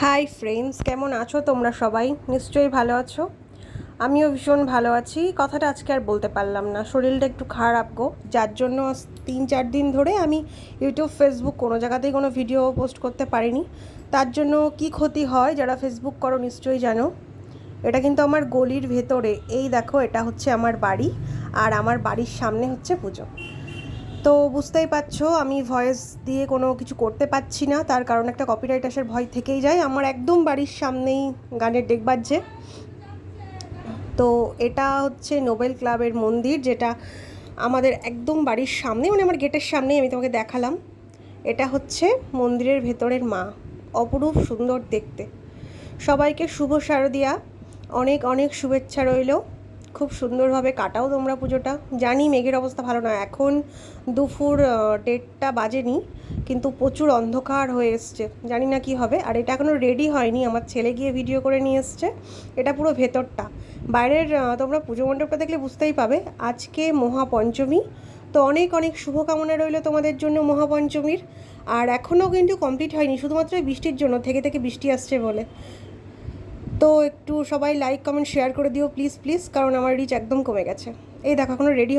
Hi friends, কেমন আছো তোমরা? সবাই নিশ্চয়ই ভালো আছো। আমিও ভীষণ ভালো আছি। কথাটা আজকে আর বলতে পারলাম না, শরীরটা একটু খারাপ গো, যার জন্য 3-4 দিন ধরে আমি ইউটিউব ফেসবুক কোনো জায়গাতেই কোনো ভিডিও পোস্ট করতে পারিনি। তার জন্য কি ক্ষতি হয় যারা ফেসবুক করো নিশ্চয়ই জানো। এটা কিন্তু আমার গলির ভেতরে, এই দেখো এটা হচ্ছে আমার বাড়ি, আর আমার বাড়ির সামনে হচ্ছে পুজো। তো বুঝতেই পারছো আমি ভয়েস দিয়ে কোনো কিছু করতে পারছি না, তার কারণ একটা কপিরাইট আসার ভয় থেকেই যায়। আমার একদম বাড়ির সামনেই গানের ডেক বাজছে। তো এটা হচ্ছে নোবেল ক্লাবের মন্দির, যেটা আমাদের একদম বাড়ির সামনে, মানে আমার গেটের সামনেই আমি তোমাকে দেখালাম। এটা হচ্ছে মন্দিরের ভেতরের মা, অপরূপ সুন্দর দেখতে। সবাইকে শুভ শারদিয়া, অনেক অনেক শুভেচ্ছা রইল। খুব সুন্দরভাবে কাটাও তোমরা পুজোটা। জানি মেঘের অবস্থা ভালো না, এখন দুপুর 1:30 বাজেনি, কিন্তু প্রচুর অন্ধকার হয়ে এসছে, জানি না কি হবে। আর এটা এখনও রেডি হয়নি, আমার ছেলে গিয়ে ভিডিও করে নিয়ে এসছে। এটা পুরো ভেতরটা, বাইরের তোমরা পুজো মণ্ডপটা দেখলে বুঝতেই পাবে। আজকে মহাপঞ্চমী, তো অনেক অনেক শুভকামনা রইল তোমাদের জন্য মহাপঞ্চমীর। আর এখনও কিন্তু কমপ্লিট হয়নি, শুধুমাত্র বৃষ্টির জন্য, থেকে থেকে বৃষ্টি আসছে বলে। তো একটু সবাই লাইক কমেন্ট শেয়ার করে দিও প্লিজ প্লিজ, কারণ আমার রিচ একদম কমে গেছে। এই দেখো এখনও রেডি